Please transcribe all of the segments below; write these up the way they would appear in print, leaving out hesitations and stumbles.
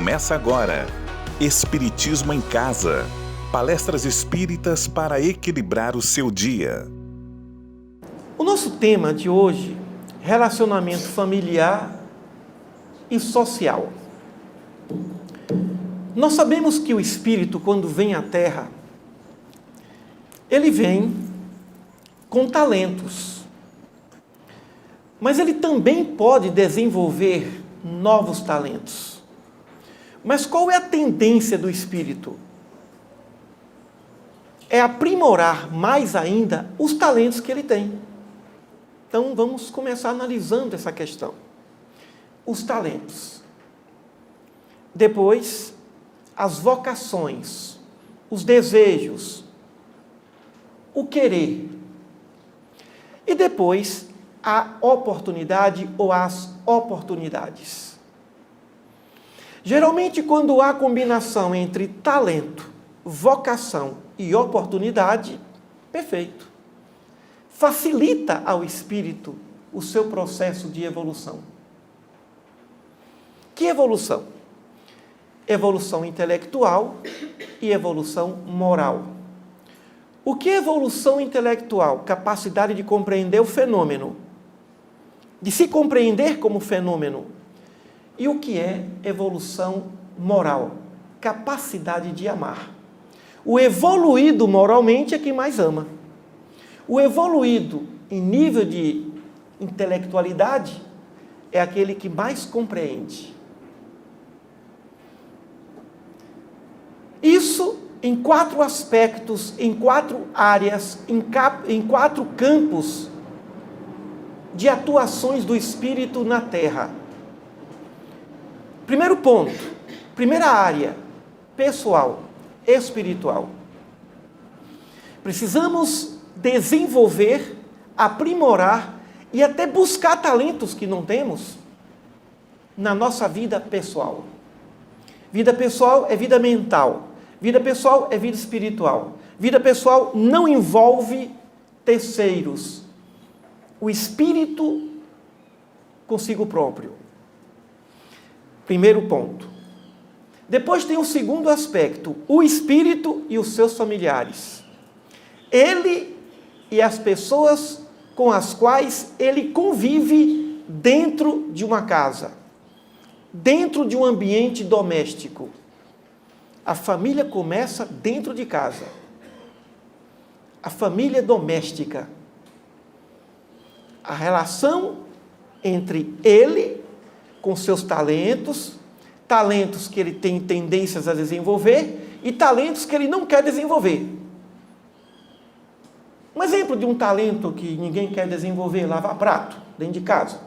Começa agora. Espiritismo em Casa. Palestras espíritas para equilibrar o seu dia. O nosso tema de hoje, relacionamento familiar e social. Nós sabemos que o espírito, quando vem à Terra, ele vem com talentos. Mas ele também pode desenvolver novos talentos. Mas qual é a tendência do espírito? É aprimorar mais ainda os talentos que ele tem. Então, vamos começar analisando essa questão. Os talentos. Depois, as vocações, os desejos, o querer. E depois, a oportunidade ou as oportunidades. Geralmente, quando há combinação entre talento, vocação e oportunidade, perfeito. Facilita ao espírito o seu processo de evolução. Que evolução? Evolução intelectual e evolução moral. O que é evolução intelectual? Capacidade de compreender o fenômeno, de se compreender como fenômeno. E o que é evolução moral? Capacidade de amar. O evoluído moralmente é quem mais ama. O evoluído em nível de intelectualidade é aquele que mais compreende. Isso em 4 aspectos, em 4 áreas, em 4 campos de atuações do espírito na Terra. Primeiro ponto, primeira área, pessoal, espiritual. Precisamos desenvolver, aprimorar e até buscar talentos que não temos na nossa vida pessoal. Vida pessoal é vida mental. Vida pessoal é vida espiritual. Vida pessoal não envolve terceiros. O espírito consigo próprio. Primeiro ponto. Depois tem o segundo aspecto, o espírito e os seus familiares. Ele e as pessoas com as quais ele convive dentro de uma casa, dentro de um ambiente doméstico. A família começa dentro de casa. A família doméstica. A relação entre ele com seus talentos, talentos que ele tem tendências a desenvolver e talentos que ele não quer desenvolver. Um exemplo de um talento que ninguém quer desenvolver, lavar prato, dentro de casa.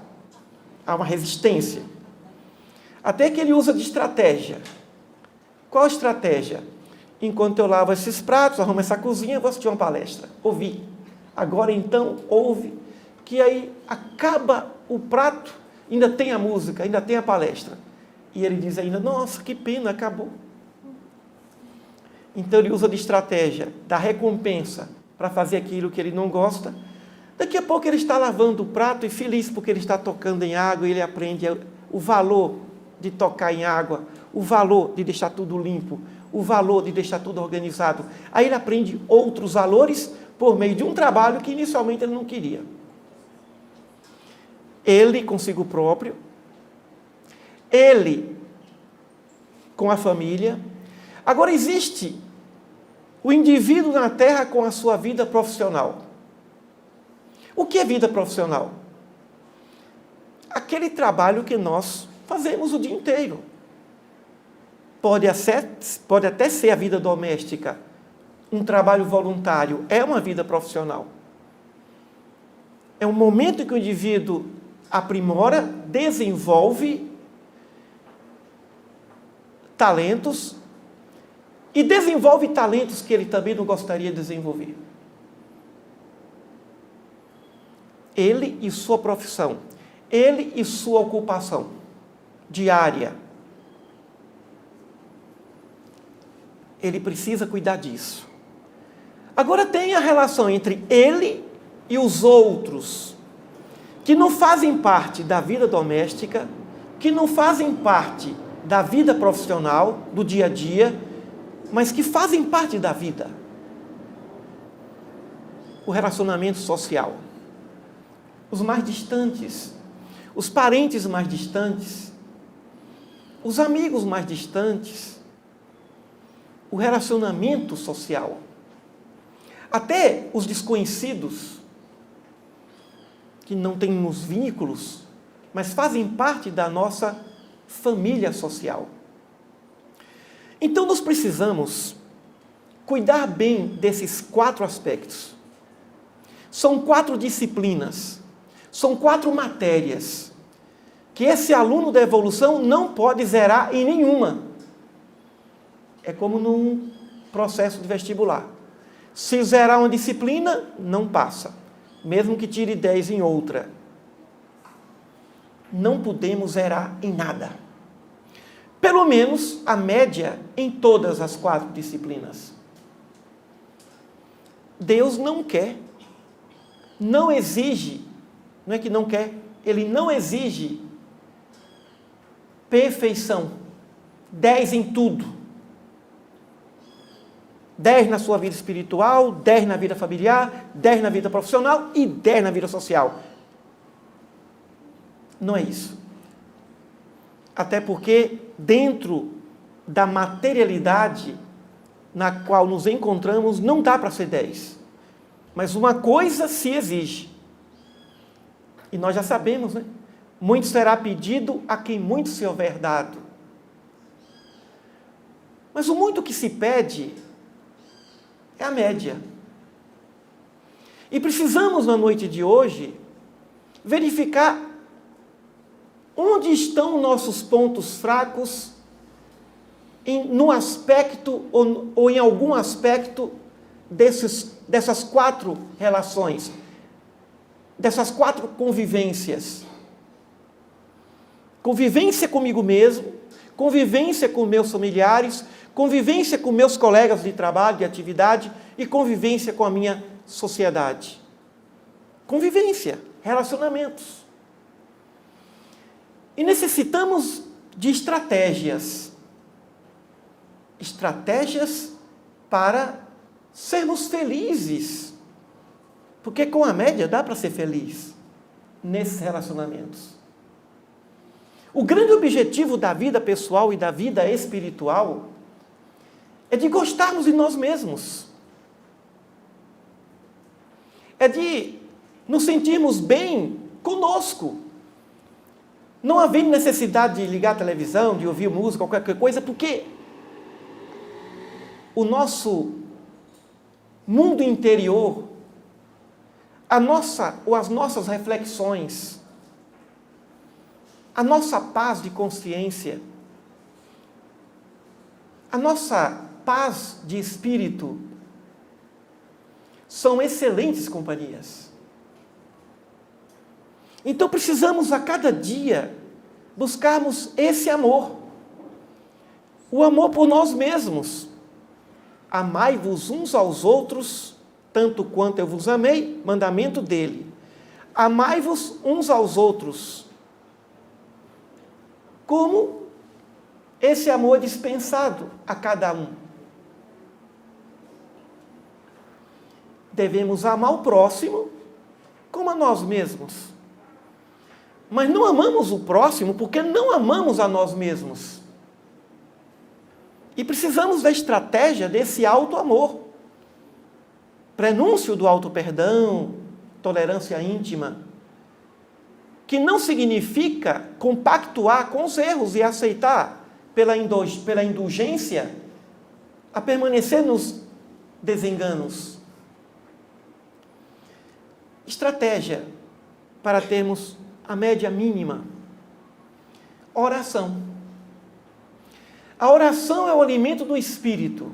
Há uma resistência. Até que ele usa de estratégia. Qual a estratégia? Enquanto eu lavo esses pratos, arrumo essa cozinha, eu vou assistir uma palestra. Ouvi. Agora então, ouve, que aí acaba o prato, ainda tem a música, ainda tem a palestra. E ele diz ainda, nossa, que pena, acabou. Então ele usa de estratégia, da recompensa, para fazer aquilo que ele não gosta. Daqui a pouco ele está lavando o prato e feliz porque ele está tocando em água e ele aprende o valor de tocar em água, o valor de deixar tudo limpo, o valor de deixar tudo organizado. Aí ele aprende outros valores por meio de um trabalho que inicialmente ele não queria. Ele consigo próprio, ele com a família. Agora existe o indivíduo na Terra com a sua vida profissional. O que é vida profissional? Aquele trabalho que nós fazemos o dia inteiro. Pode até ser a vida doméstica. Um trabalho voluntário é uma vida profissional. É um momento em que o indivíduo aprimora, desenvolve talentos e desenvolve talentos que ele também não gostaria de desenvolver. Ele e sua profissão, ele e sua ocupação diária. Ele precisa cuidar disso. Agora tem a relação entre ele e os outros, que não fazem parte da vida doméstica, que não fazem parte da vida profissional, do dia a dia, mas que fazem parte da vida. O relacionamento social. Os mais distantes, os parentes mais distantes, os amigos mais distantes, o relacionamento social. Até os desconhecidos, que não temos vínculos, mas fazem parte da nossa família social. Então, nós precisamos cuidar bem desses 4 aspectos. São 4 disciplinas, são 4 matérias, que esse aluno da evolução não pode zerar em nenhuma. É como num processo de vestibular. Se zerar uma disciplina, não passa, mesmo que tire 10 em outra. Não podemos zerar em nada. Pelo menos a média em todas as 4 disciplinas. Deus não quer, não exige, não é que não quer, Ele não exige perfeição. 10 em tudo. 10 na sua vida espiritual, 10 na vida familiar, 10 na vida profissional e 10 na vida social. Não é isso. Até porque dentro da materialidade na qual nos encontramos, não dá para ser 10. Mas uma coisa se exige. E nós já sabemos, né? Muito será pedido a quem muito se houver dado. Mas o muito que se pede é a média. E precisamos, na noite de hoje, verificar onde estão nossos pontos fracos no aspecto ou em algum aspecto dessas 4 relações, dessas 4 convivências. Convivência comigo mesmo, convivência com meus familiares, convivência com meus colegas de trabalho, de atividade e convivência com a minha sociedade. Convivência, relacionamentos. E necessitamos de estratégias. Estratégias para sermos felizes. Porque com a média dá para ser feliz nesses relacionamentos. O grande objetivo da vida pessoal e da vida espiritual é de gostarmos de nós mesmos. É de nos sentirmos bem conosco. Não havendo necessidade de ligar a televisão, de ouvir música, qualquer coisa, porque o nosso mundo interior, as nossas reflexões, a nossa paz de consciência, a nossa paz de espírito, são excelentes companhias. Então precisamos a cada dia buscarmos esse amor. O amor por nós mesmos. Amai-vos uns aos outros, tanto quanto eu vos amei, mandamento dele. Amai-vos uns aos outros. Como esse amor é dispensado a cada um. Devemos amar o próximo como a nós mesmos. Mas não amamos o próximo porque não amamos a nós mesmos. E precisamos da estratégia desse auto-amor. Prenúncio do auto-perdão, tolerância íntima, que não significa compactuar com os erros e aceitar pela indulgência a permanecer nos desenganos. Estratégia para termos a média mínima. Oração. A oração é o alimento do espírito.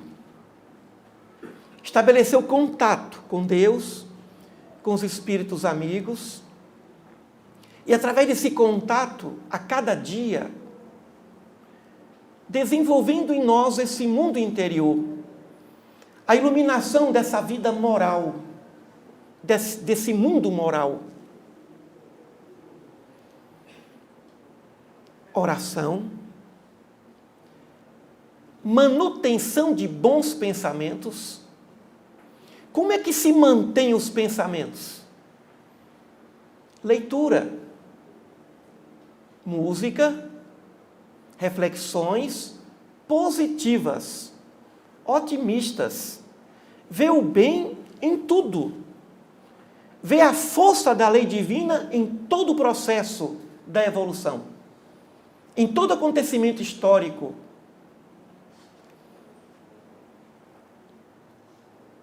Estabelecer o contato com Deus, com os espíritos amigos. E através desse contato, a cada dia, desenvolvendo em nós esse mundo interior. A iluminação dessa vida moral, desse mundo moral. Oração, manutenção de bons pensamentos. Como é que se mantém os pensamentos? Leitura, música, reflexões positivas, otimistas. Vê o bem em tudo. Vê a força da lei divina em todo o processo da evolução, em todo acontecimento histórico.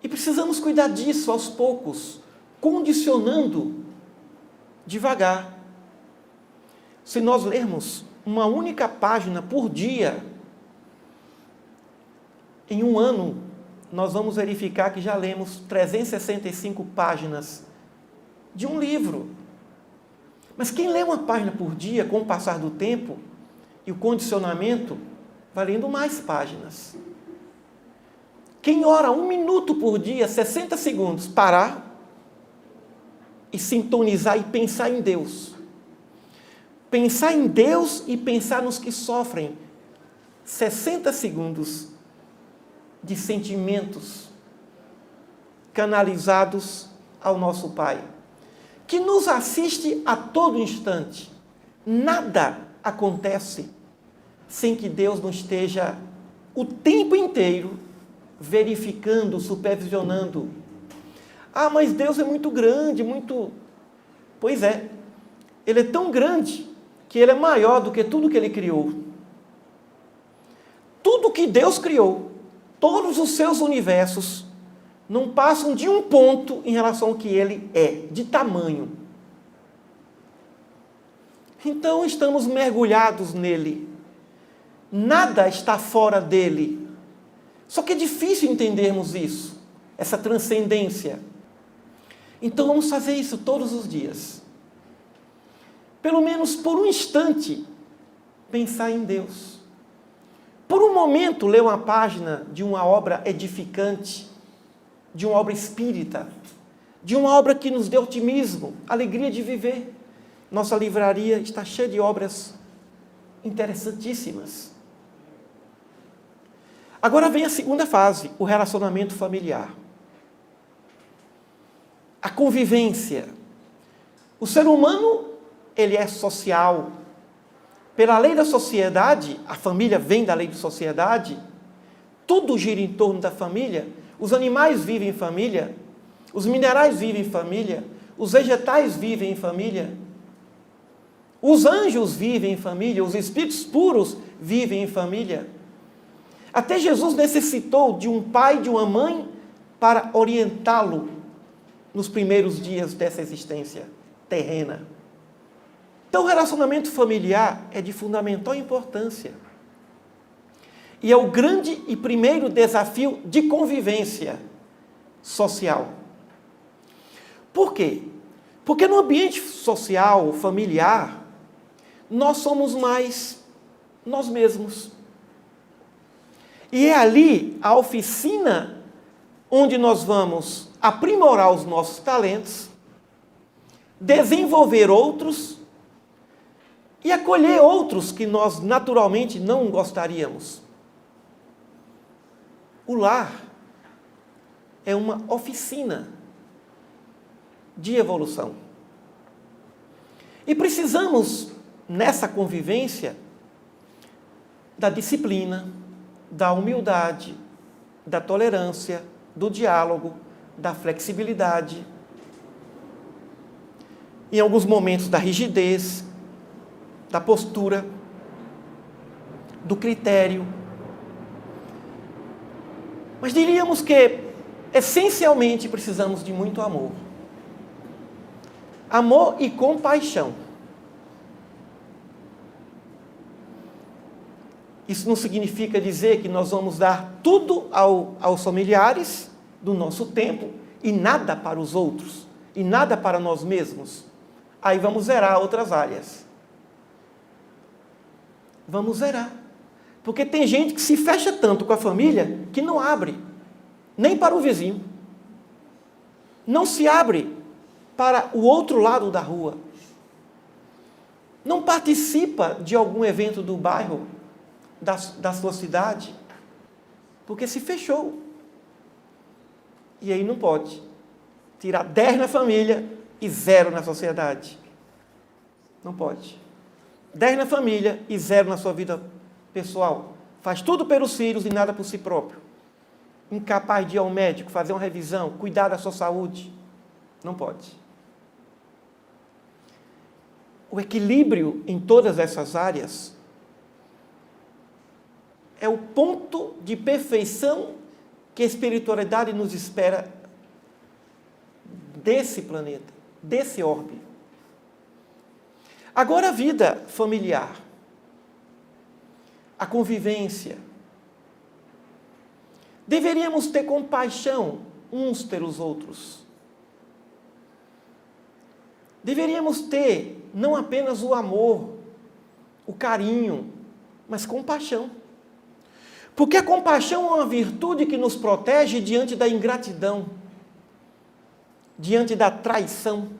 E precisamos cuidar disso aos poucos, condicionando devagar. Se nós lermos uma única página por dia, em um ano, nós vamos verificar que já lemos 365 páginas de um livro. Mas quem lê uma página por dia, com o passar do tempo e o condicionamento, vai lendo mais páginas. Quem ora 1 minuto por dia, 60 segundos, parar e sintonizar e pensar em Deus. Pensar em Deus e pensar nos que sofrem. 60 segundos de sentimentos canalizados ao nosso Pai, que nos assiste a todo instante. Nada acontece sem que Deus não esteja o tempo inteiro verificando, supervisionando. Ah, mas Deus é muito grande, muito... Pois é, Ele é tão grande que Ele é maior do que tudo que Ele criou. Tudo que Deus criou, todos os seus universos, não passam de um ponto em relação ao que Ele é, de tamanho. Então estamos mergulhados nele. Nada está fora dele. Só que é difícil entendermos isso, essa transcendência. Então vamos fazer isso todos os dias. Pelo menos por um instante, pensar em Deus. Por um momento, ler uma página de uma obra edificante, de uma obra espírita, de uma obra que nos dê otimismo, alegria de viver. Nossa livraria está cheia de obras interessantíssimas. Agora vem a segunda fase, o relacionamento familiar. A convivência. O ser humano, ele é social. Pela lei da sociedade, a família vem da lei da sociedade, tudo gira em torno da família. Os animais vivem em família, os minerais vivem em família, os vegetais vivem em família, os anjos vivem em família, os espíritos puros vivem em família. Até Jesus necessitou de um pai e de uma mãe para orientá-lo nos primeiros dias dessa existência terrena. Então, o relacionamento familiar é de fundamental importância. E é o grande e primeiro desafio de convivência social. Por quê? Porque no ambiente social, familiar, nós somos mais nós mesmos. E é ali a oficina onde nós vamos aprimorar os nossos talentos, desenvolver outros e acolher outros que nós naturalmente não gostaríamos. O lar é uma oficina de evolução. E precisamos, nessa convivência, da disciplina, da humildade, da tolerância, do diálogo, da flexibilidade. Em alguns momentos, da rigidez, da postura, do critério. Mas diríamos que, essencialmente, precisamos de muito amor. Amor e compaixão. Isso não significa dizer que nós vamos dar tudo aos familiares do nosso tempo e nada para os outros, e nada para nós mesmos. Aí vamos zerar outras áreas. Vamos zerar. Porque tem gente que se fecha tanto com a família que não abre nem para o vizinho. Não se abre para o outro lado da rua. Não participa de algum evento do bairro, da sua cidade. Porque se fechou. E aí não pode tirar 10 na família e 0 na sociedade. Não pode. 10 na família e 0 na sua vida pessoal. Faz tudo pelos filhos e nada por si próprio. Incapaz de ir ao médico, fazer uma revisão, cuidar da sua saúde. Não pode. O equilíbrio em todas essas áreas é o ponto de perfeição que a espiritualidade nos espera desse planeta, desse orbe. Agora a vida familiar, a convivência. Deveríamos ter compaixão uns pelos outros. Deveríamos ter não apenas o amor, o carinho, mas compaixão. Porque a compaixão é uma virtude que nos protege diante da ingratidão, diante da traição,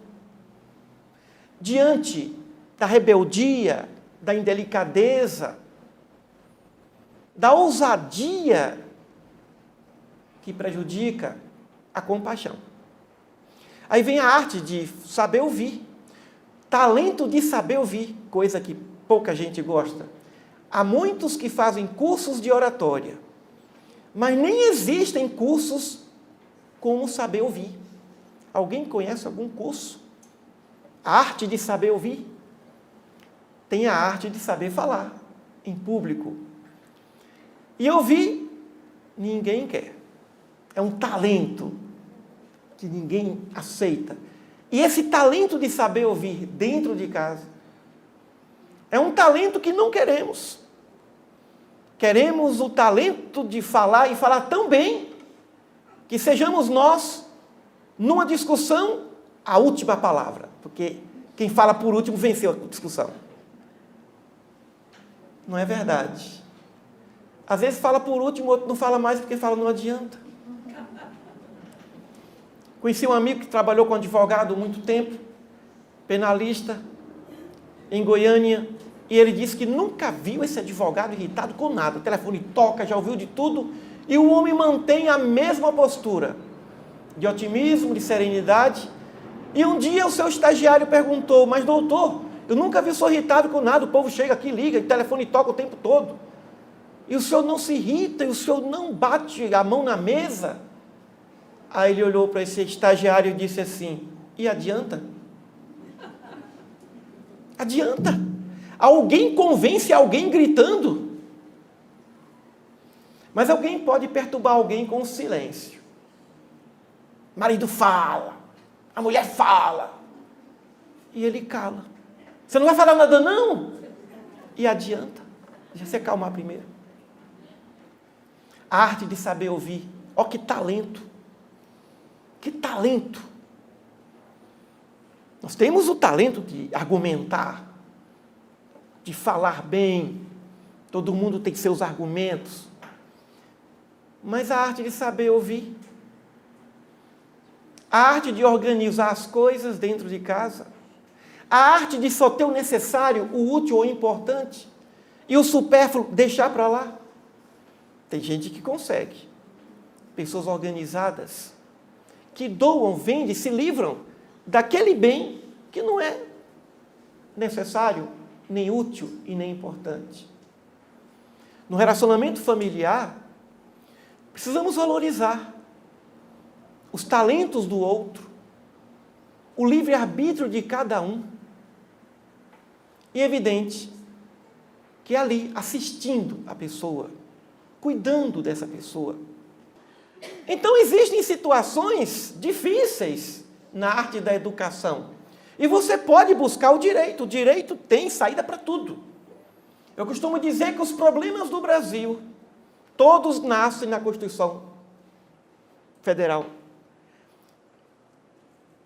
diante da rebeldia, da indelicadeza, da ousadia que prejudica a compaixão. Aí vem a arte de saber ouvir, talento de saber ouvir, coisa que pouca gente gosta. Há muitos que fazem cursos de oratória, mas nem existem cursos como saber ouvir. Alguém conhece algum curso? A arte de saber ouvir? Tem a arte de saber falar em público. E ouvir, ninguém quer. É um talento que ninguém aceita. E esse talento de saber ouvir dentro de casa é um talento que não queremos. Queremos o talento de falar e falar tão bem que sejamos nós, numa discussão, a última palavra. Porque quem fala por último venceu a discussão. Não é verdade. Às vezes fala por último, o outro não fala mais porque fala não adianta. Conheci um amigo que trabalhou com advogado há muito tempo, penalista, em Goiânia, e ele disse que nunca viu esse advogado irritado com nada. O telefone toca, já ouviu de tudo, e o homem mantém a mesma postura de otimismo, de serenidade. E um dia o seu estagiário perguntou: mas doutor, eu nunca vi o senhor irritado com nada, o povo chega aqui, liga, o telefone toca o tempo todo. E o senhor não se irrita, e o senhor não bate a mão na mesa? Aí ele olhou para esse estagiário e disse assim: e adianta? Adianta. Alguém convence alguém gritando. Mas alguém pode perturbar alguém com o silêncio. O marido fala, a mulher fala, e ele cala. Você não vai falar nada não? E adianta. Deixa você acalmar primeiro. A arte de saber ouvir. Ó, que talento. Que talento. Nós temos o talento de argumentar, de falar bem. Todo mundo tem seus argumentos. Mas a arte de saber ouvir. A arte de organizar as coisas dentro de casa. A arte de só ter o necessário, o útil ou o importante. E o supérfluo deixar para lá. Tem gente que consegue. Pessoas organizadas, que doam, vendem, se livram daquele bem que não é necessário, nem útil e nem importante. No relacionamento familiar, precisamos valorizar os talentos do outro, o livre-arbítrio de cada um. E é evidente que ali, assistindo a pessoa, cuidando dessa pessoa. Então, existem situações difíceis na arte da educação. E você pode buscar o direito tem saída para tudo. Eu costumo dizer que os problemas do Brasil, todos nascem na Constituição Federal.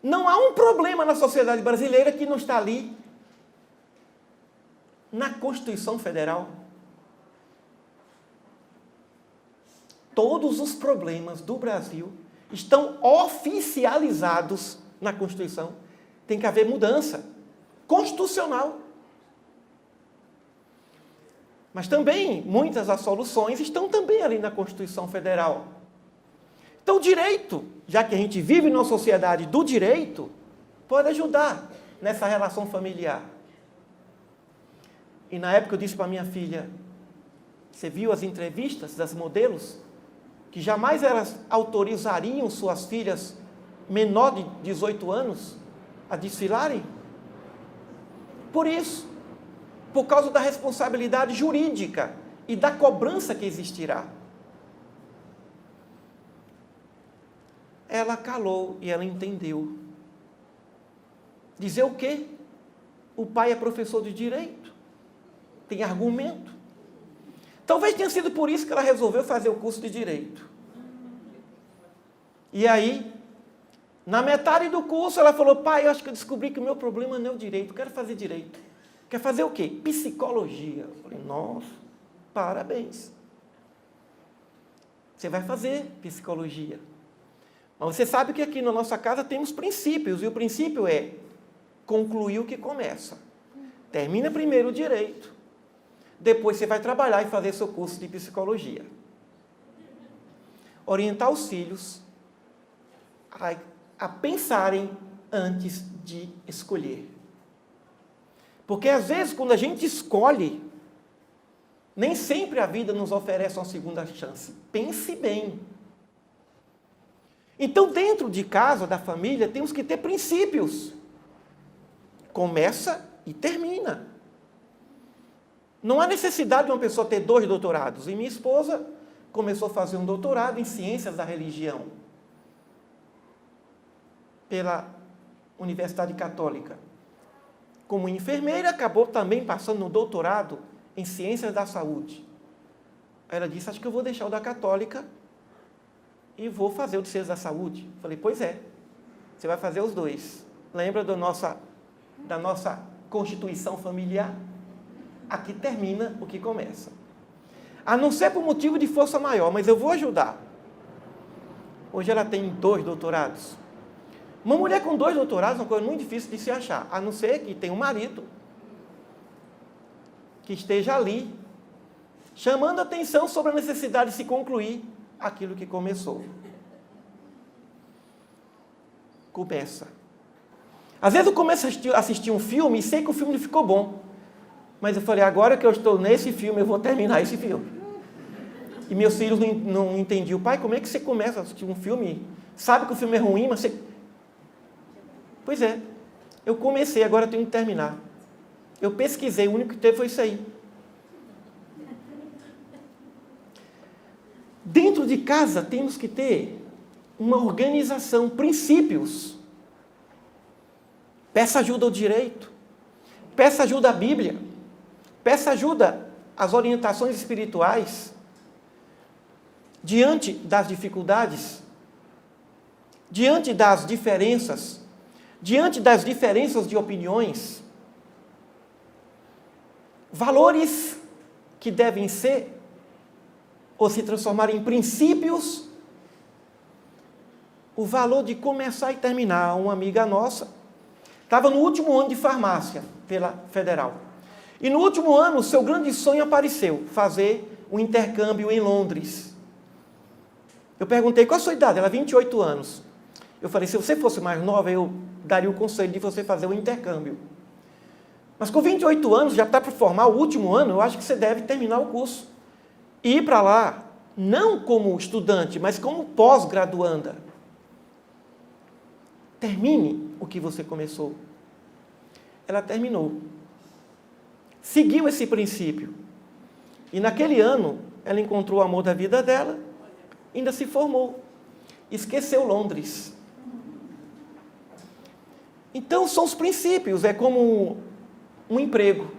Não há um problema na sociedade brasileira que não está ali na Constituição Federal. Todos os problemas do Brasil estão oficializados na Constituição. Tem que haver mudança constitucional. Mas também, muitas das soluções estão também ali na Constituição Federal. Então, o direito, já que a gente vive numa sociedade do direito, pode ajudar nessa relação familiar. E na época eu disse para minha filha, você viu as entrevistas das modelos? Que jamais elas autorizariam suas filhas menor de 18 anos a desfilarem? Por isso, por causa da responsabilidade jurídica e da cobrança que existirá. Ela calou e ela entendeu. Dizer o quê? O pai é professor de direito, tem argumento. Talvez tenha sido por isso que ela resolveu fazer o curso de direito. E aí, na metade do curso, ela falou, pai, eu acho que eu descobri que o meu problema não é o direito, eu quero fazer direito. Quer fazer o quê? Psicologia. Eu falei, nossa, parabéns. Você vai fazer psicologia. Mas você sabe que aqui na nossa casa temos princípios, e o princípio é concluir o que começa. Termina primeiro o direito, depois você vai trabalhar e fazer seu curso de psicologia. Orientar os filhos a pensarem antes de escolher. Porque às vezes, quando a gente escolhe, nem sempre a vida nos oferece uma segunda chance. Pense bem. Então, dentro de casa, da família, temos que ter princípios. Começa e termina. Não há necessidade de uma pessoa ter 2 doutorados. E minha esposa começou a fazer um doutorado em ciências da religião pela Universidade Católica. Como enfermeira, acabou também passando no doutorado em ciências da saúde. Ela disse, acho que eu vou deixar o da Católica e vou fazer o de ciências da saúde. Falei, pois é, você vai fazer os 2. Lembra da nossa constituição familiar? Aqui termina o que começa. A não ser por motivo de força maior, mas eu vou ajudar. Hoje ela tem 2 doutorados. Uma mulher com 2 doutorados é uma coisa muito difícil de se achar, a não ser que tenha um marido que esteja ali, chamando a atenção sobre a necessidade de se concluir aquilo que começou. Começa. Às vezes eu começo a assistir um filme e sei que o filme não ficou bom. Mas eu falei, agora que eu estou nesse filme, eu vou terminar esse filme. E meus filhos não entendiam. Pai, como é que você começa a assistir um filme? Sabe que o filme é ruim, mas você... Pois é, eu comecei, agora eu tenho que terminar. Eu pesquisei, o único que teve foi isso aí. Dentro de casa temos que ter uma organização, princípios. Peça ajuda ao direito, peça ajuda à Bíblia, peça ajuda às orientações espirituais, diante das dificuldades, diante das diferenças, diante das diferenças de opiniões, valores que devem ser ou se transformar em princípios, o valor de começar e terminar. Uma amiga nossa estava no último ano de farmácia pela Federal. E no último ano, o seu grande sonho apareceu, fazer um intercâmbio em Londres. Eu perguntei, qual a sua idade? Ela, 28 anos. Eu falei, se você fosse mais nova, eu daria o conselho de você fazer um intercâmbio. Mas com 28 anos, já está para formar o último ano, eu acho que você deve terminar o curso. E ir para lá, não como estudante, mas como pós-graduanda. Termine o que você começou. Ela terminou. Seguiu esse princípio. E naquele ano, ela encontrou o amor da vida dela, ainda se formou. Esqueceu Londres. Então, são os princípios, é como um emprego.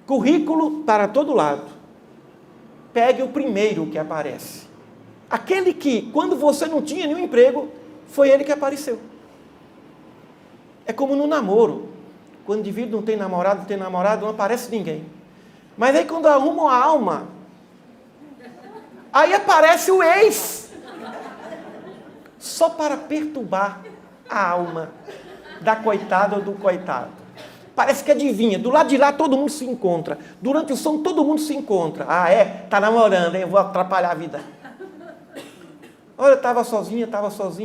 Currículo para todo lado. Pegue o primeiro que aparece. Aquele que, quando você não tinha nenhum emprego, foi ele que apareceu. É como no namoro. Quando o indivíduo não tem namorado, não aparece ninguém. Mas aí quando arruma uma alma, aí aparece o ex. Só para perturbar a alma da coitada ou do coitado. Parece que adivinha. Do lado de lá todo mundo se encontra. Durante o som todo mundo se encontra. Ah, é? Tá namorando, hein? Eu vou atrapalhar a vida. Olha, eu estava sozinho,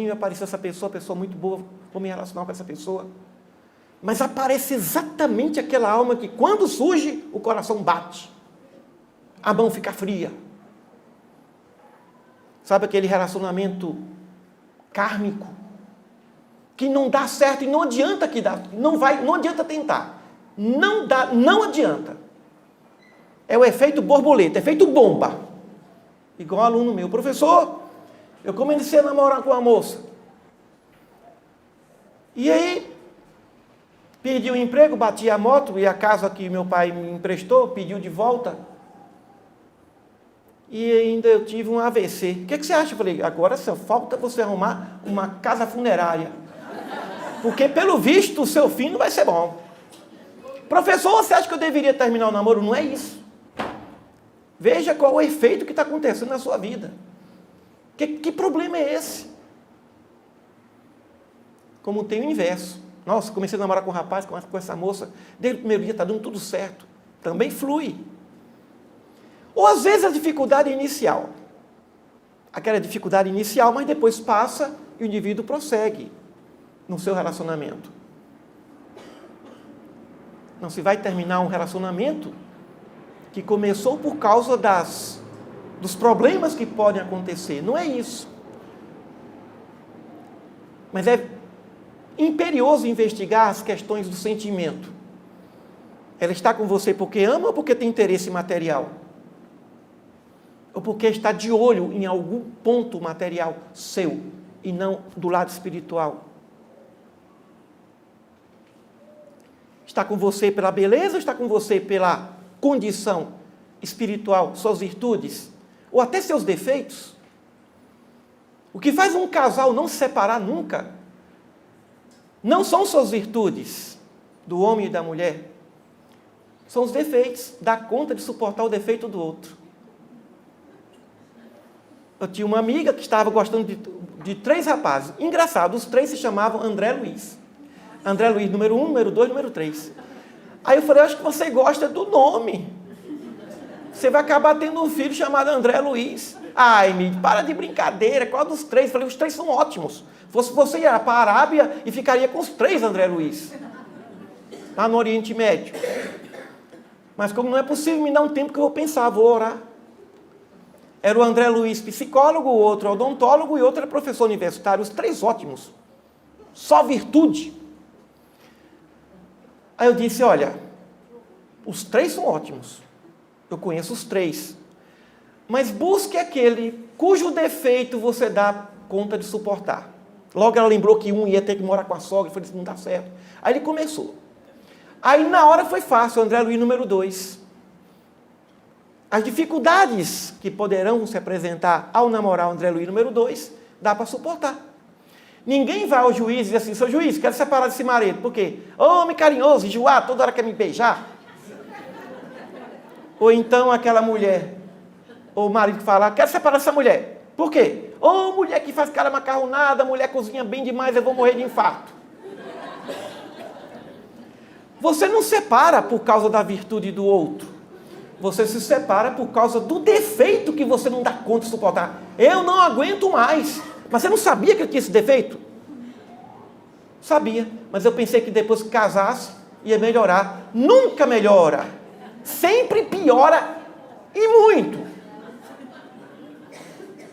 e apareceu essa pessoa muito boa, vou me relacionar com essa pessoa. Mas aparece exatamente aquela alma que quando surge, o coração bate. A mão fica fria. Sabe aquele relacionamento kármico? Que não dá certo e não adianta que dá, não adianta tentar. Não dá, não adianta. É o efeito borboleta, efeito bomba. Igual um aluno meu, professor, eu comecei a namorar com uma moça. E aí, pedi um emprego, bati a moto e a casa que meu pai me emprestou, pediu de volta. E ainda eu tive um AVC. O que você acha? Eu falei, agora só falta você arrumar uma casa funerária. Porque, pelo visto, o seu fim não vai ser bom. Professor, você acha que eu deveria terminar o namoro? Não é isso. Veja qual o efeito que está acontecendo na sua vida. Que problema é esse? Como tem o inverso. Nossa, comecei a namorar com um rapaz, com essa moça. Desde o primeiro dia está dando tudo certo. Também flui. Ou às vezes a dificuldade inicial. Aquela dificuldade inicial, mas depois passa e o indivíduo prossegue no seu relacionamento. Não se vai terminar um relacionamento que começou por causa dos problemas que podem acontecer. Não é isso. Mas é imperioso investigar as questões do sentimento. Ela está com você porque ama ou porque tem interesse material? Ou porque está de olho em algum ponto material seu e não do lado espiritual? Está com você pela beleza ou está com você pela condição espiritual, suas virtudes? Ou até seus defeitos? O que faz um casal não se separar nunca não são suas virtudes, do homem e da mulher. São os defeitos. Dá conta de suportar o defeito do outro. Eu tinha uma amiga que estava gostando de 3 rapazes. Engraçado, os 3 se chamavam André Luiz. André Luiz, número 1, número 2, número 3. Aí eu falei, acho que você gosta do nome. Você vai acabar tendo um filho chamado André Luiz. Ai, Emílio, para de brincadeira. Qual dos 3? Eu falei, os 3 são ótimos. Você ia para a Arábia e ficaria com os 3 André Luiz. Lá no Oriente Médio. Mas como não é possível, me dá um tempo que eu vou pensar, vou orar. Era o André Luiz psicólogo, o outro odontólogo e outro era professor universitário. Os 3 ótimos. Só virtude. Aí eu disse, olha, os 3 são ótimos. Eu conheço os 3. Mas busque aquele cujo defeito você dá conta de suportar. Logo ela lembrou que um ia ter que morar com a sogra. Eu falei, isso não dá certo. Aí ele começou. Aí na hora foi fácil, André Luiz número 2. As dificuldades que poderão se apresentar ao namorar o André Luiz número 2, dá para suportar. Ninguém vai ao juiz e diz assim, seu juiz, quero separar desse marido. Por quê? Homem carinhoso, enjoado, toda hora quer me beijar. Ou então aquela mulher, ou o marido que fala, quero separar dessa mulher. Por quê? Ou mulher que faz cara macarronada, mulher cozinha bem demais, eu vou morrer de infarto. Você não separa por causa da virtude do outro. Você se separa por causa do defeito que você não dá conta de suportar. Eu não aguento mais. Mas você não sabia que eu tinha esse defeito? Sabia. Mas eu pensei que depois que casasse, ia melhorar. Nunca melhora. Sempre piora e muito.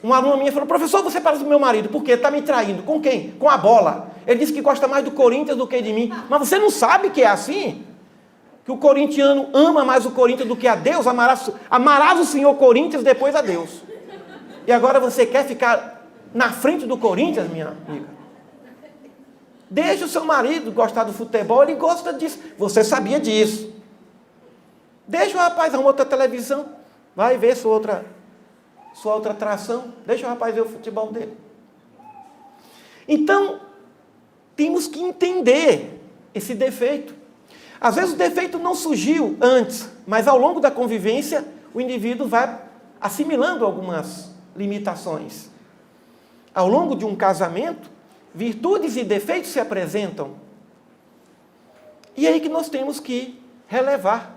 Uma aluna minha falou, professor, você parece o meu marido. Por quê? Ele está me traindo. Com quem? Com a bola. Ele disse que gosta mais do Corinthians do que de mim. Mas você não sabe que é assim? Que o corintiano ama mais o Corinthians do que a Deus? Amarás o Senhor Corinthians depois a Deus. E agora você quer ficar na frente do Corinthians, minha amiga? Deixa o seu marido gostar do futebol, ele gosta disso. Você sabia disso. Deixa o rapaz arrumar outra televisão, vai ver sua outra atração. Deixa o rapaz ver o futebol dele. Então, temos que entender esse defeito. Às vezes o defeito não surgiu antes, mas ao longo da convivência, o indivíduo vai assimilando algumas limitações. Ao longo de um casamento, virtudes e defeitos se apresentam. E é aí que nós temos que relevar.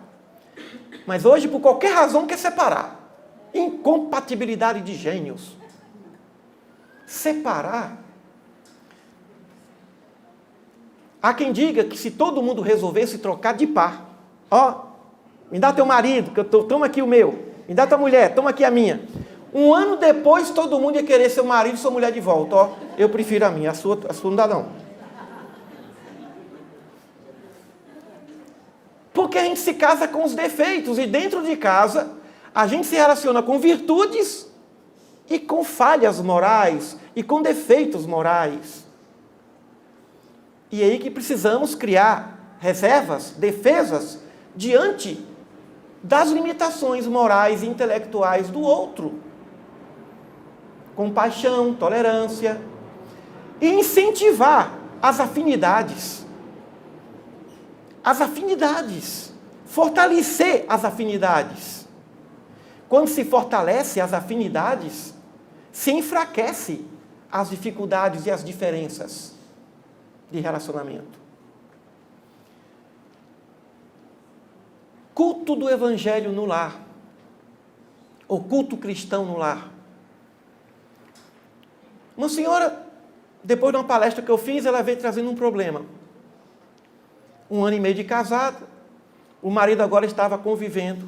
Mas hoje, por qualquer razão, quer separar. Incompatibilidade de gênios. Separar. Há quem diga que se todo mundo resolvesse trocar de par, me dá teu marido, que toma aqui o meu. Me dá tua mulher, toma aqui a minha. Um ano depois, todo mundo ia querer seu marido e sua mulher de volta. Eu prefiro a minha, a sua não dá não. Porque a gente se casa com os defeitos, e dentro de casa, a gente se relaciona com virtudes e com falhas morais, e com defeitos morais. E é aí que precisamos criar reservas, defesas, diante das limitações morais e intelectuais do outro. Compaixão, tolerância, e incentivar as afinidades. As afinidades. Fortalecer as afinidades. Quando se fortalece as afinidades, se enfraquece as dificuldades e as diferenças de relacionamento. Culto do Evangelho no lar. Ou culto cristão no lar. Uma senhora, depois de uma palestra que eu fiz, ela veio trazendo um problema. 1 ano e meio de casada, o marido agora estava convivendo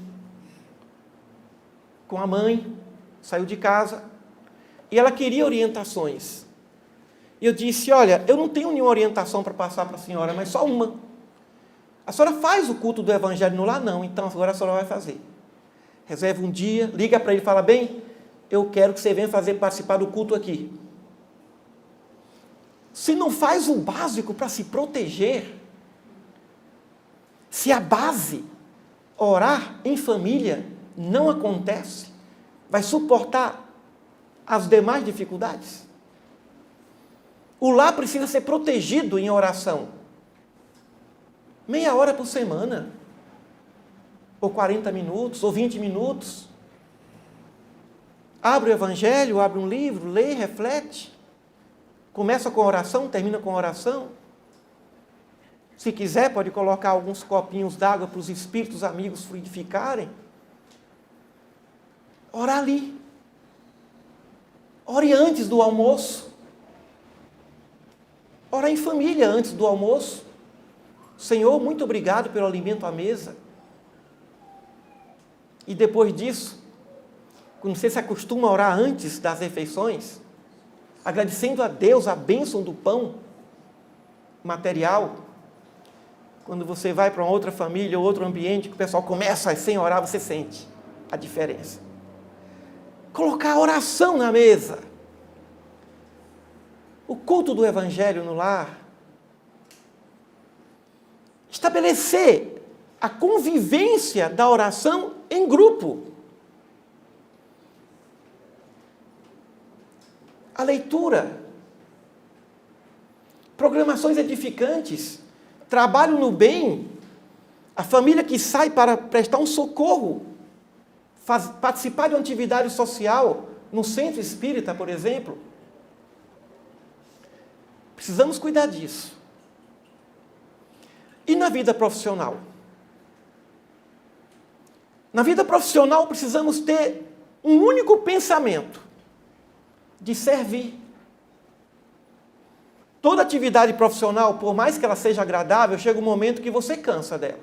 com a mãe, saiu de casa, e ela queria orientações. E eu disse, olha, eu não tenho nenhuma orientação para passar para a senhora, mas só uma. A senhora faz o culto do Evangelho no lar? Não, então agora a senhora vai fazer. Reserva um dia, liga para ele e fala, bem, eu quero que você venha participar do culto aqui. Se não faz o básico para se proteger, se a base, orar em família, não acontece, vai suportar as demais dificuldades? O lar precisa ser protegido em oração. Meia hora por semana, ou 40 minutos, ou 20 minutos. Abre o Evangelho, abre um livro, lê, reflete. Começa com oração, termina com oração. Se quiser, pode colocar alguns copinhos d'água para os espíritos amigos fluidificarem. Ora ali. Ore antes do almoço. Ora em família antes do almoço. Senhor, muito obrigado pelo alimento à mesa. E depois disso, quando você se acostuma a orar antes das refeições, agradecendo a Deus a bênção do pão material, quando você vai para uma outra família ou outro ambiente, que o pessoal começa sem orar, você sente a diferença. Colocar a oração na mesa. O culto do Evangelho no lar. Estabelecer a convivência da oração em grupo. A leitura. Programações edificantes. Trabalho no bem. A família que sai para prestar um socorro. Participar de uma atividade social no centro espírita, por exemplo. Precisamos cuidar disso. E na vida profissional? Na vida profissional precisamos ter um único pensamento, de servir. Toda atividade profissional, por mais que ela seja agradável, chega um momento que você cansa dela.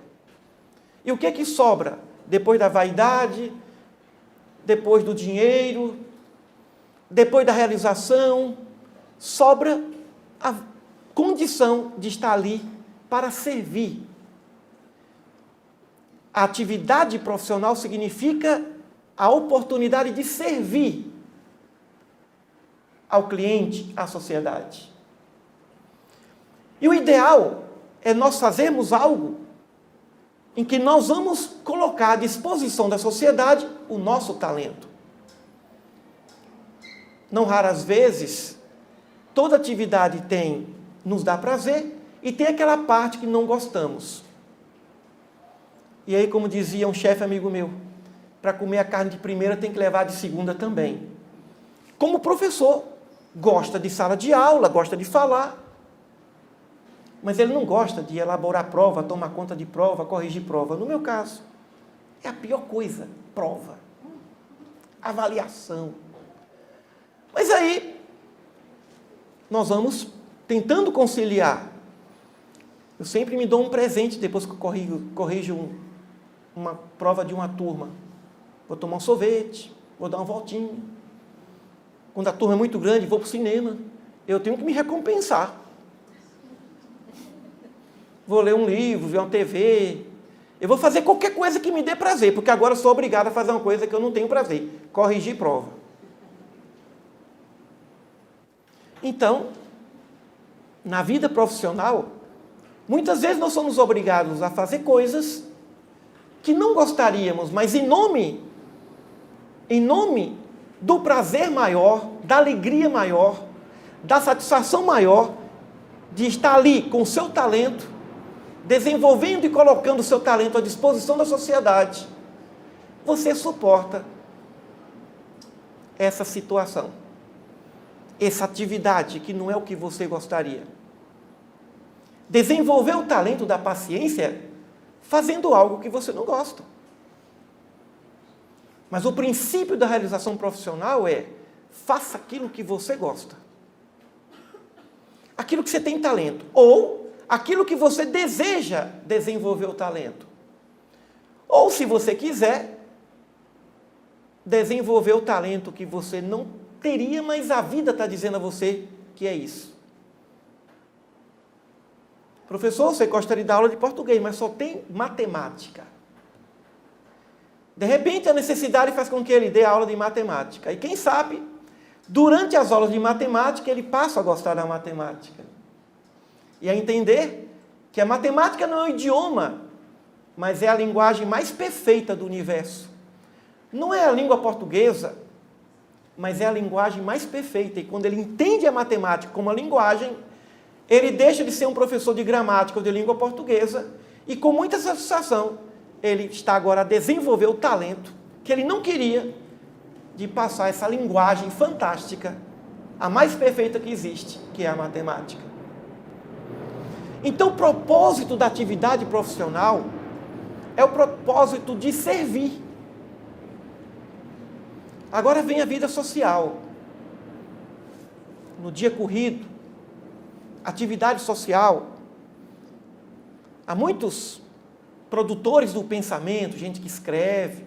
E o que é que sobra? Depois da vaidade, depois do dinheiro, depois da realização, sobra a condição de estar ali para servir. A atividade profissional significa a oportunidade de servir ao cliente, à sociedade. E o ideal é nós fazermos algo em que nós vamos colocar à disposição da sociedade o nosso talento. Não raras vezes, toda atividade nos dá prazer e tem aquela parte que não gostamos. E aí, como dizia um chefe amigo meu, para comer a carne de primeira tem que levar de segunda também. Como professor, gosta de sala de aula, gosta de falar, mas ele não gosta de elaborar prova, tomar conta de prova, corrigir prova. No meu caso, é a pior coisa, prova, avaliação. Mas aí, nós vamos tentando conciliar. Eu sempre me dou um presente depois que eu corrijo uma prova de uma turma. Vou tomar um sorvete, vou dar uma voltinha. Quando a turma é muito grande, vou para o cinema. Eu tenho que me recompensar. Vou ler um livro, ver uma TV. Eu vou fazer qualquer coisa que me dê prazer, porque agora eu sou obrigado a fazer uma coisa que eu não tenho prazer. Corrigir prova. Então, na vida profissional, muitas vezes nós somos obrigados a fazer coisas que não gostaríamos, mas em nome do prazer maior, da alegria maior, da satisfação maior de estar ali com o seu talento, desenvolvendo e colocando o seu talento à disposição da sociedade, você suporta essa situação, essa atividade que não é o que você gostaria. Desenvolver o talento da paciência fazendo algo que você não gosta. Mas o princípio da realização profissional é: faça aquilo que você gosta. Aquilo que você tem talento. Ou aquilo que você deseja desenvolver o talento. Ou, se você quiser, desenvolver o talento que você não teria, mas a vida está dizendo a você que é isso. Professor, você gostaria de dar aula de português, mas só tem matemática. De repente, a necessidade faz com que ele dê aula de matemática. E quem sabe, durante as aulas de matemática, ele passa a gostar da matemática. E a entender que a matemática não é um idioma, mas é a linguagem mais perfeita do universo. Não é a língua portuguesa, mas é a linguagem mais perfeita. E quando ele entende a matemática como a linguagem, ele deixa de ser um professor de gramática ou de língua portuguesa e, com muita satisfação, ele está agora a desenvolver o talento que ele não queria, de passar essa linguagem fantástica, a mais perfeita que existe, que é a matemática. Então, o propósito da atividade profissional é o propósito de servir. Agora vem a vida social. No dia corrido, atividade social. Há muitos produtores do pensamento, gente que escreve,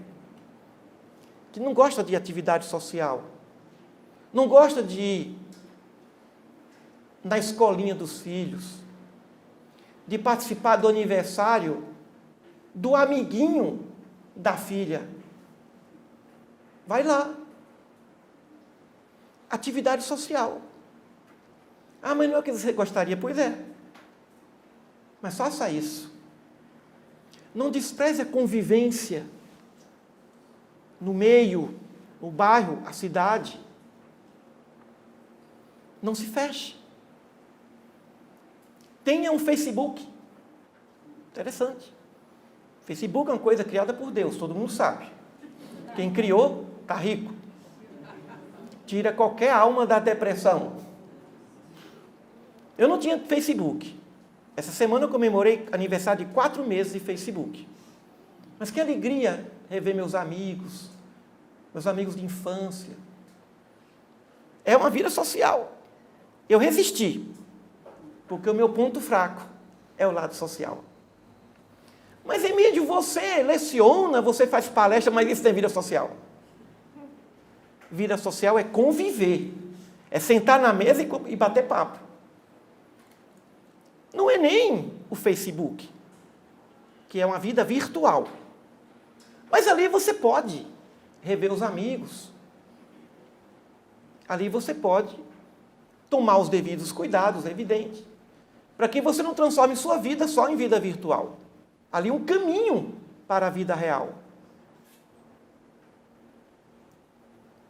que não gosta de atividade social. Não gosta de ir na escolinha dos filhos, de participar do aniversário do amiguinho da filha. Vai lá. Atividade social. Ah, mas não é o que você gostaria? Pois é. Mas faça isso. Não despreze a convivência no meio, no bairro, a cidade. Não se feche. Tenha um Facebook. Interessante. Facebook é uma coisa criada por Deus, todo mundo sabe. Quem criou, está rico. Tira qualquer alma da depressão. Eu não tinha Facebook. Essa semana eu comemorei aniversário de 4 meses de Facebook. Mas que alegria rever meus amigos de infância. É uma vida social. Eu resisti, porque o meu ponto fraco é o lado social. Mas, Emílio, você leciona, você faz palestra, mas isso tem vida social. Vida social é conviver, é sentar na mesa e bater papo. Não é nem o Facebook, que é uma vida virtual. Mas ali você pode rever os amigos. Ali você pode tomar os devidos cuidados, é evidente, para que você não transforme sua vida só em vida virtual. Ali um caminho para a vida real.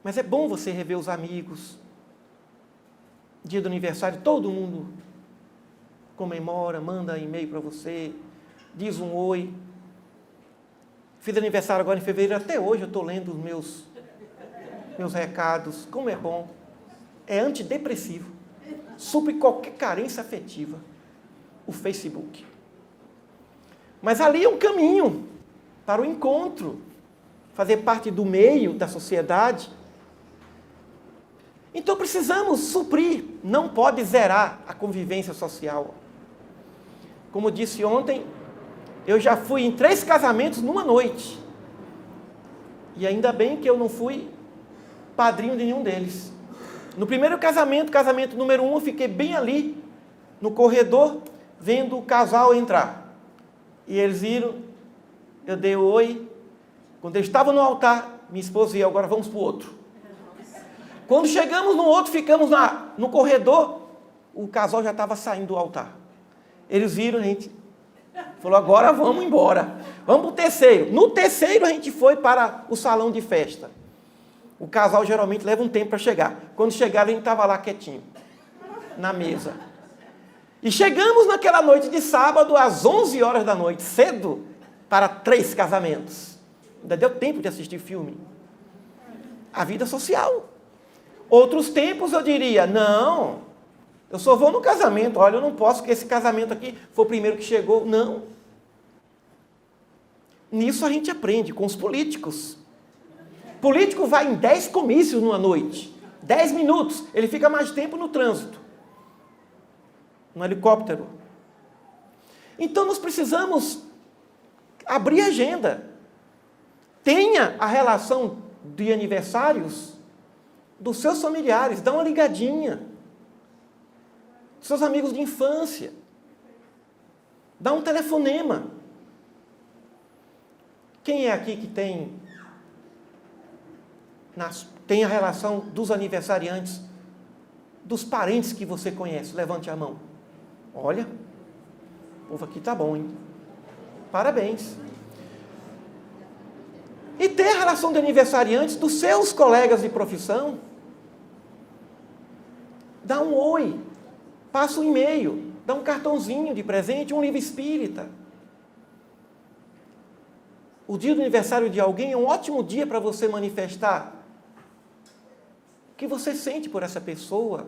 Mas é bom você rever os amigos. Dia do aniversário, todo mundo comemora, manda e-mail para você, diz um oi. Fiz aniversário agora em fevereiro, até hoje eu estou lendo os meus recados. Como é bom. É antidepressivo. Supre qualquer carência afetiva. o Facebook. Mas ali é um caminho para o encontro, fazer parte do meio da sociedade. Então precisamos suprir, não pode zerar a convivência social. Como disse ontem, eu já fui em 3 casamentos numa noite. E ainda bem que eu não fui padrinho de nenhum deles. No primeiro casamento, casamento número 1, eu fiquei bem ali, no corredor, vendo o casal entrar. E eles viram, eu dei o oi. Quando eles estavam no altar, minha esposa e eu, agora vamos para o outro. Quando chegamos no outro, ficamos no corredor, o casal já estava saindo do altar. Eles viram, a gente falou, agora vamos embora. Vamos para o terceiro. No terceiro, a gente foi para o salão de festa. O casal geralmente leva um tempo para chegar. Quando chegaram, a gente estava lá quietinho, na mesa. E chegamos naquela noite de sábado, às 11 horas da noite, cedo, para 3 casamentos. Ainda deu tempo de assistir filme. A vida social. Outros tempos eu diria, não, eu só vou no casamento. Olha, eu não posso, porque esse casamento aqui foi o primeiro que chegou. Não. Nisso a gente aprende com os políticos. Político vai em 10 comícios numa noite. 10 minutos. Ele fica mais tempo no trânsito. No helicóptero. Então nós precisamos abrir a agenda. Tenha a relação de aniversários dos seus familiares. Dá uma ligadinha. Seus amigos de infância. Dá um telefonema. Quem é aqui que tem a relação dos aniversariantes, dos parentes que você conhece? Levante a mão. Olha, o povo aqui tá bom, hein? Parabéns. E ter a relação de aniversariantes dos seus colegas de profissão. Dá um oi, passa um e-mail, dá um cartãozinho de presente, um livro espírita. O dia do aniversário de alguém é um ótimo dia para você manifestar o que você sente por essa pessoa.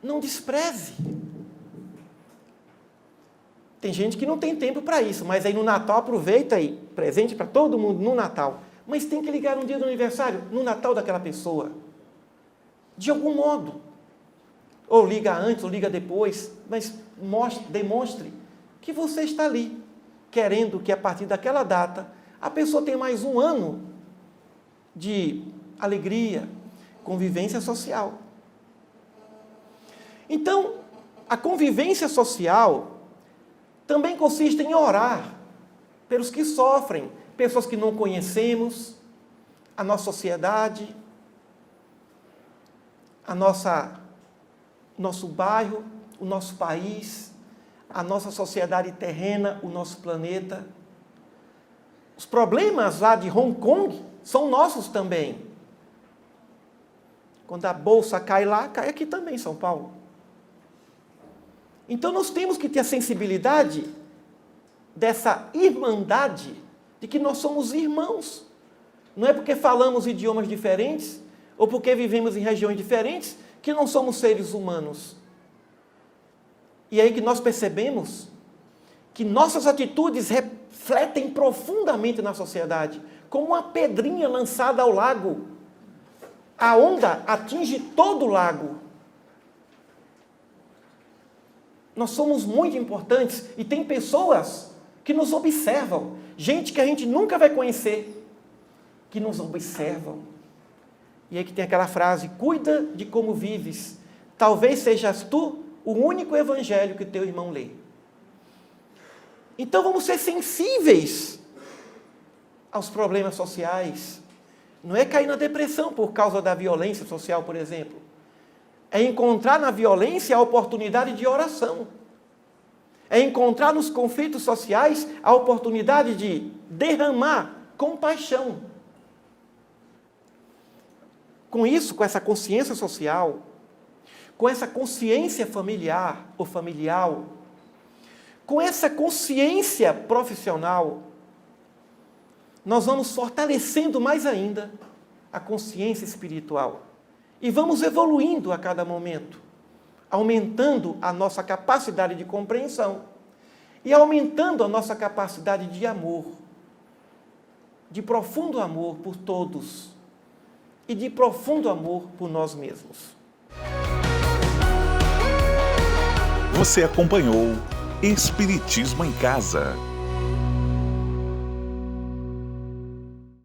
Não despreze. Tem gente que não tem tempo para isso, mas aí no Natal aproveita aí, presente para todo mundo no Natal. Mas tem que ligar no dia do aniversário, no Natal daquela pessoa. De algum modo. Ou liga antes, ou liga depois, mas demonstre que você está ali, querendo que a partir daquela data, a pessoa tenha mais um ano de alegria, convivência social. Então, a convivência social também consiste em orar pelos que sofrem, pessoas que não conhecemos, a nossa sociedade, nosso bairro, o nosso país, a nossa sociedade terrena, o nosso planeta. Os problemas lá de Hong Kong são nossos também. Quando a bolsa cai lá, cai aqui também em São Paulo. Então nós temos que ter a sensibilidade dessa irmandade, de que nós somos irmãos. Não é porque falamos idiomas diferentes, ou porque vivemos em regiões diferentes, que não somos seres humanos. E aí que nós percebemos que nossas atitudes refletem profundamente na sociedade, como uma pedrinha lançada ao lago. A onda atinge todo o lago. Nós somos muito importantes e tem pessoas que nos observam, gente que a gente nunca vai conhecer, que nos observam. E aí que tem aquela frase, cuida de como vives, talvez sejas tu o único evangelho que teu irmão lê. Então vamos ser sensíveis aos problemas sociais. Não é cair na depressão por causa da violência social, por exemplo. É encontrar na violência a oportunidade de oração. É encontrar nos conflitos sociais a oportunidade de derramar compaixão. Com isso, com essa consciência social, com essa consciência familiar ou familiar, com essa consciência profissional, nós vamos fortalecendo mais ainda a consciência espiritual. E vamos evoluindo a cada momento. aumentando a nossa capacidade de compreensão e aumentando a nossa capacidade de amor, de profundo amor por todos e de profundo amor por nós mesmos. Você acompanhou Espiritismo em Casa.